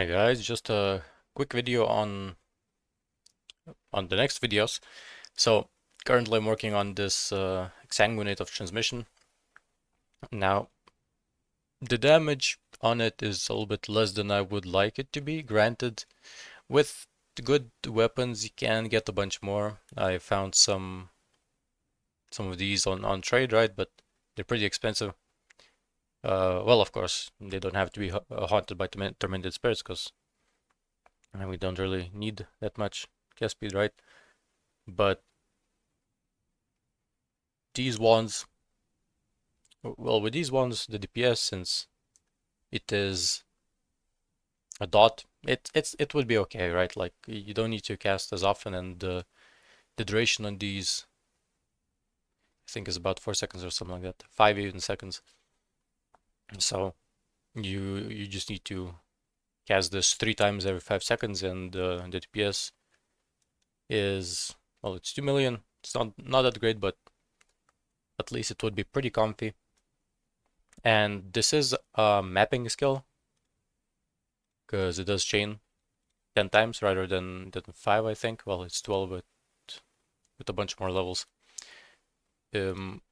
Hey guys, just a quick video on the next videos. So currently I'm working on this Exsanguinate of transmission. Now the damage on it is a little bit less than I would like it to be. Granted, with good weapons you can get a bunch more. I found some of these on trade, right? But they're pretty expensive. Well, of course, they don't have to be haunted by tormented spirits because we don't really need that much cast speed, right? But these ones, well, with these ones, the DPS, since it is a dot, it would be okay, right? Like you don't need to cast as often, and the duration on these, I think, is about 4 seconds or something like that, 5 even seconds. So you just need to cast this 3 times every 5 seconds, and the DPS is, well, it's 2 million. It's not that great, but at least it would be pretty comfy. And this is a mapping skill because it does chain 10 times rather than 5, I think. Well, it's 12 with a bunch more levels. Um,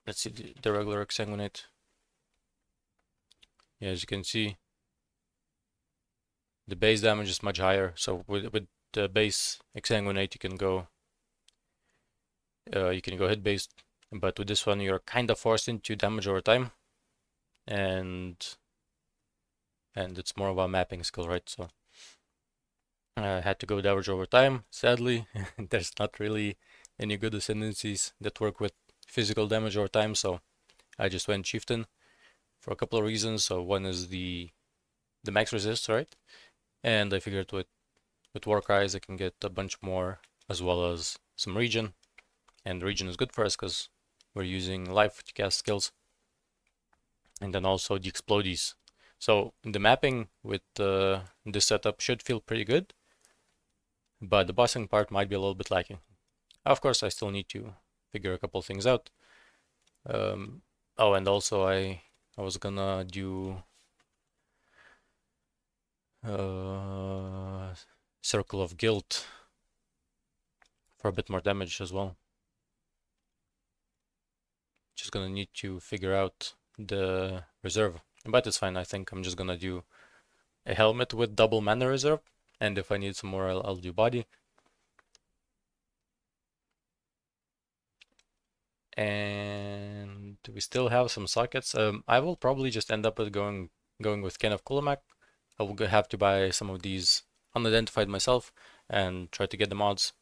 let's see the regular Exsanguinate. Yeah, as you can see, the base damage is much higher. So with the base Exsanguinate, you can go hit based, but with this one, you're kind of forced into damage over time, and it's more of a mapping skill, right? So I had to go damage over time. Sadly, there's not really any good ascendancies that work with physical damage over time, so I just went chieftain for a couple of reasons. So one is the max resist, right? And I figured with Warcries I can get a bunch more as well as some regen. And regen is good for us because we're using life to cast skills. And then also the explodies. So the mapping with this setup should feel pretty good, but the bossing part might be a little bit lacking. Of course, I still need to figure a couple things out. Oh, and also I was gonna do Circle of Guilt for a bit more damage as well. Just gonna need to figure out the reserve, but it's fine. I think I'm just gonna do a helmet with double mana reserve, and if I need some more, I'll do body. And we still have some sockets. I will probably just end up with going with Ken of Kulamak. I will have to buy some of these unidentified myself and try to get the mods,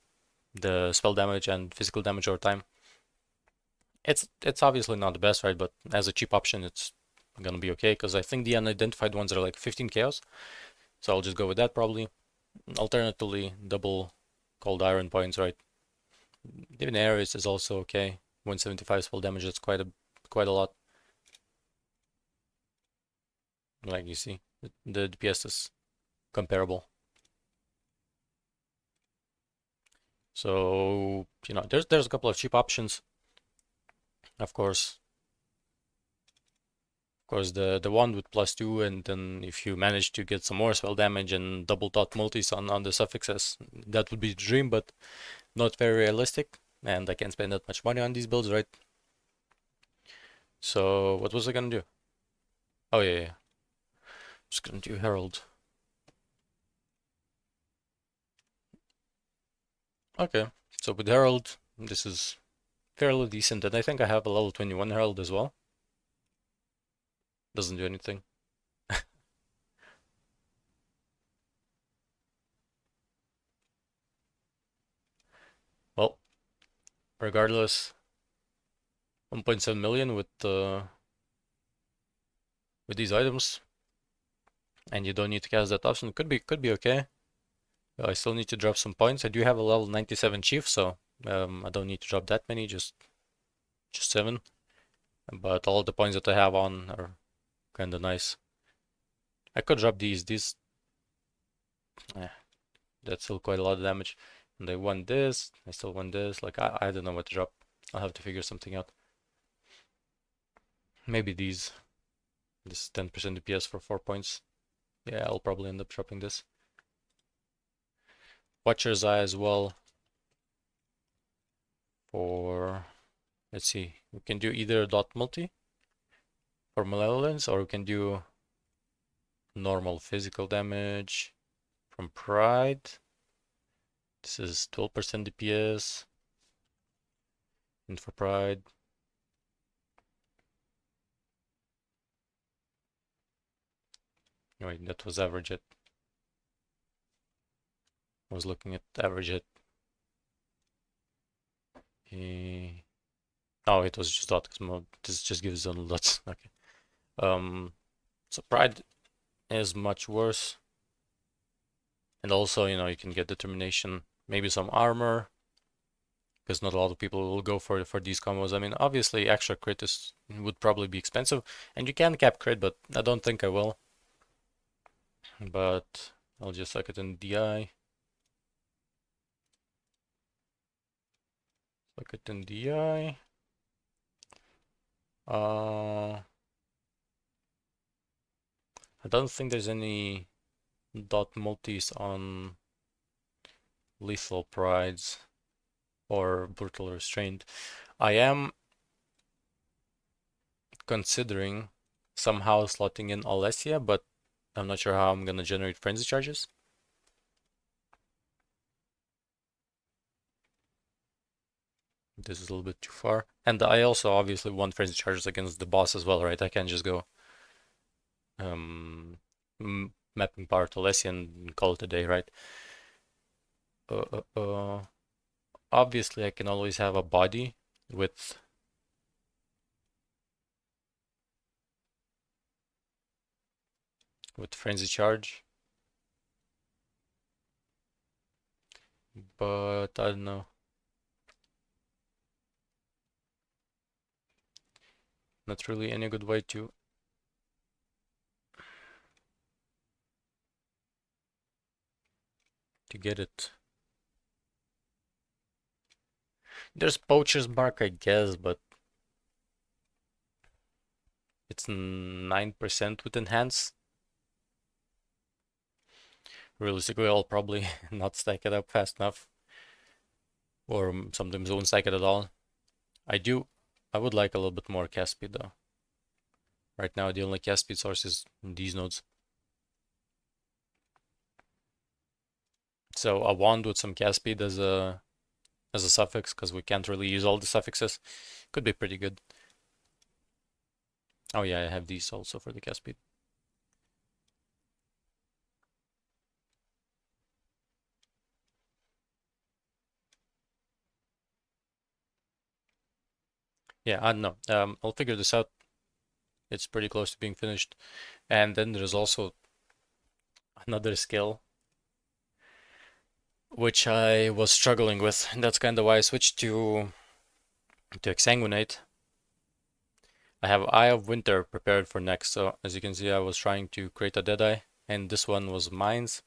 the spell damage and physical damage over time. It's obviously not the best, right? But as a cheap option, it's gonna be okay because I think the unidentified ones are like 15 chaos, so I'll just go with that probably. Alternatively, double cold iron points, right? Even Ares is also okay. 175 spell damage, that's quite a lot. Like you see, the DPS is comparable. So, there's a couple of cheap options. Of course, the one with +2, and then if you manage to get some more spell damage and double dot multis on the suffixes, that would be the dream, but not very realistic. And I can't spend that much money on these builds, right? So what was I gonna do? Oh yeah. Just gonna do Herald. Okay, so with Herald, this is fairly decent, and I think I have a level 21 Herald as well. Doesn't do anything. Well, regardless, 1.7 million with these items, and you don't need to cast that option. Could be okay. I still need to drop some points. I do have a level 97 chief, so I don't need to drop that many, just 7. But all the points that I have on are kind of nice. I could drop these. Eh, that's still quite a lot of damage. And I want this. I still want this. Like I don't know what to drop. I'll have to figure something out. Maybe these. This 10% DPS for 4 points. Yeah, I'll probably end up dropping this. Watcher's Eye as well for, let's see, we can do either dot multi for Malevolence, or we can do normal physical damage from Pride. This is 12% DPS. And for Pride, wait, that was average hit. I was looking at average hit. Oh, it was just dot because this just gives them lots. Okay. So Pride is much worse. And also, you know, you can get determination, maybe some armor, because not a lot of people will go for these combos. I mean, obviously, extra crit would probably be expensive, and you can cap crit, but I don't think I will. But I'll just suck it in DI. Suck it in DI. I don't think there's any dot multis on lethal prides or brutal restraint. I am considering somehow slotting in Alessia, but I'm not sure how I'm gonna generate frenzy charges. This is a little bit too far. And I also obviously want frenzy charges against the boss as well, right? I can't just go mapping power to Alessia and call it a day, right? Obviously I can always have a body with frenzy charge, but I don't know. Not really any good way to get it. There's Poacher's Mark, I guess, but it's 9% with enhance. Realistically, I'll probably not stack it up fast enough, or sometimes won't stack it at all. I would like a little bit more cast speed though. Right now, the only cast speed source is these nodes. So a wand with some cast speed as a suffix, because we can't really use all the suffixes, could be pretty good. Oh yeah, I have these also for the cast speed. Yeah, I don't know. I'll figure this out. It's pretty close to being finished. And then there's also another skill which I was struggling with. And that's kind of why I switched to Exsanguinate. I have Eye of Winter prepared for next. So as you can see, I was trying to create a Deadeye, and this one was Mines.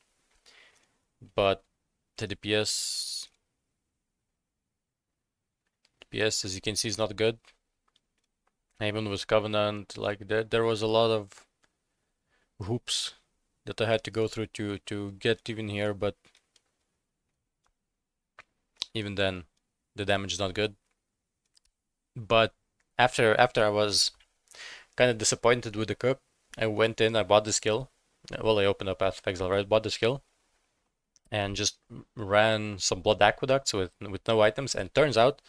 But the DPS, as you can see, is not good. Even with Covenant, like there was a lot of hoops that I had to go through to get even here, but even then, the damage is not good. But after I was kind of disappointed with the cup, I went in, I bought the skill. Well, I opened up Path of Exile, right? Bought the skill and just ran some Blood Aqueducts with no items. And turns out,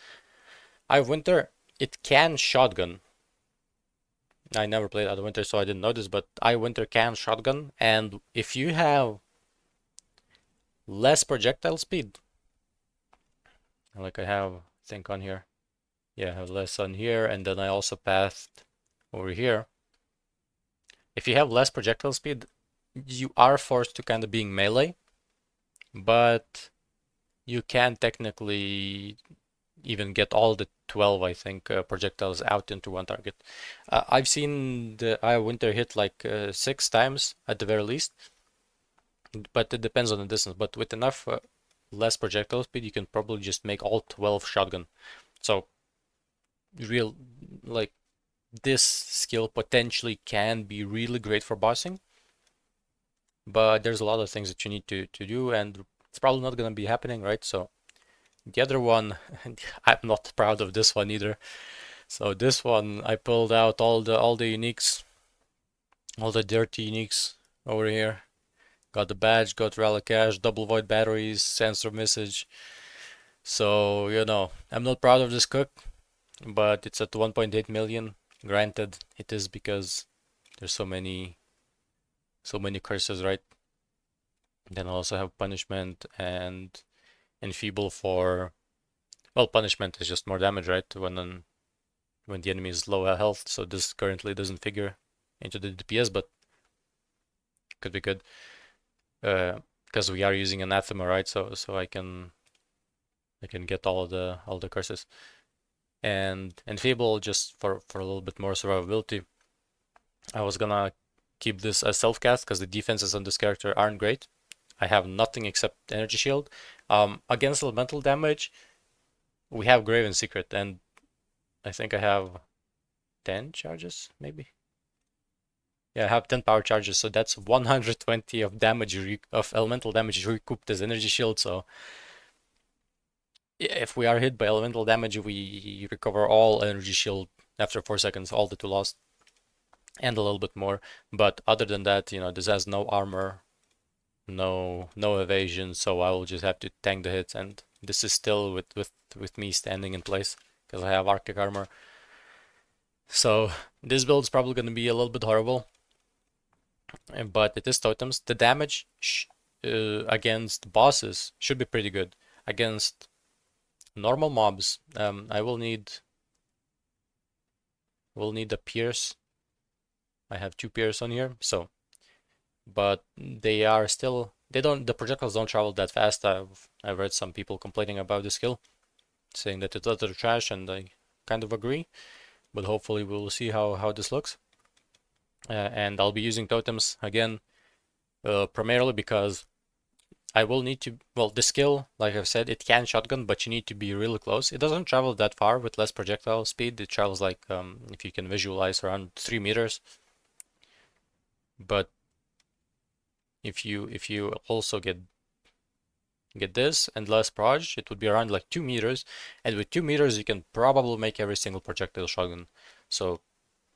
Eye of Winter, it can shotgun. I never played Eye of Winter, so I didn't know this, but Eye of Winter can shotgun. And if you have less projectile speed, like I have, I think on here, yeah, I have less on here, and then I also pathed over here. If you have less projectile speed, you are forced to kind of being melee, but you can technically even get all the 12, I think, projectiles out into one target. I've seen the Eye of Winter hit like 6 times at the very least, but it depends on the distance. But with enough less projectile speed, you can probably just make all 12 shotgun. So real, like, this skill potentially can be really great for bossing. but there's a lot of things that you need to do, and it's probably not going to be happening, right? So the other one, I'm not proud of this one either. So this one, I pulled out all the uniques, all the dirty uniques over here. Got the badge, got relic cache, double void batteries, sensor message. So, I'm not proud of this cook, but it's at 1.8 million. Granted, it is because there's so many curses, right? Then I also have punishment and enfeeble for, well, punishment is just more damage, right? When the enemy is low health, so this currently doesn't figure into the DPS, but could be good. Because we are using anathema, right? So I can get all the curses. And enfeeble just for a little bit more survivability. I was gonna keep this as self-cast because the defenses on this character aren't great. I have nothing except energy shield. Against elemental damage, we have Graven Secret, and I think I have 10 charges, maybe. Yeah, I have 10 power charges, so that's 120 of damage of elemental damage recouped as energy shield. So if we are hit by elemental damage, we recover all energy shield after 4 seconds, all that we lost, and a little bit more. But other than that, this has no armor, no evasion, so I will just have to tank the hits, and this is still with me standing in place because I have Arctic armor. So this build is probably going to be a little bit horrible, but it is totems. The damage against bosses should be pretty good. Against normal mobs, I will need a pierce. I have 2 pierce on here, so but the projectiles don't travel that fast. I've read some people complaining about the skill, saying that it's utter trash, and I kind of agree. But hopefully we'll see how this looks. And I'll be using totems again, primarily because I will need to, well, the skill, like I've said, it can shotgun, but you need to be really close. It doesn't travel that far with less projectile speed. It travels like, if you can visualize, around 3 meters. But if you also get this and less proj, it would be around like 2 meters. And with 2 meters, you can probably make every single projectile shotgun. So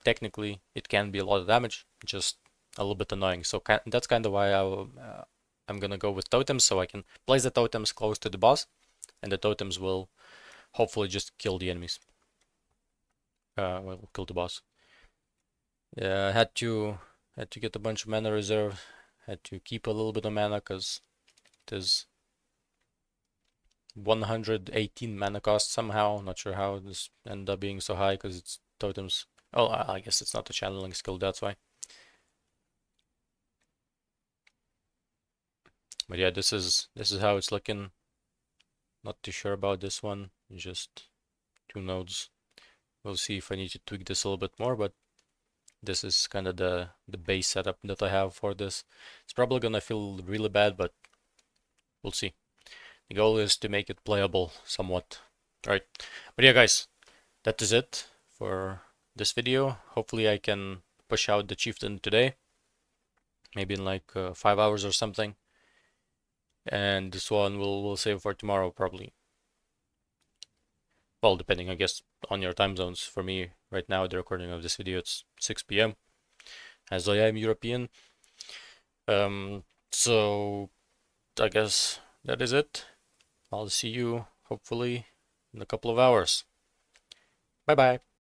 technically, it can be a lot of damage, just a little bit annoying. So that's kind of why I'm gonna go with totems, so I can place the totems close to the boss, and the totems will hopefully just kill the enemies. Well, kill the boss. Yeah, I had to get a bunch of mana reserve. Had to keep a little bit of mana because it is 118 mana cost somehow. Not sure how this ended up being so high because it's totems. Oh, I guess it's not a channeling skill, that's why. But yeah, this is how it's looking. Not too sure about this one. Just 2 nodes. We'll see if I need to tweak this a little bit more, but this is kind of the base setup that I have for this. It's probably gonna feel really bad, but we'll see. The goal is to make it playable somewhat. Alright. But yeah, guys, that is it for this video. Hopefully I can push out the chieftain today. Maybe in like 5 hours or something. And this one we'll save for tomorrow probably. Well, depending, I guess, on your time zones. For me, right now, the recording of this video, it's 6 p.m. as I am European. So I guess that is it. I'll see you hopefully in a couple of hours. Bye bye.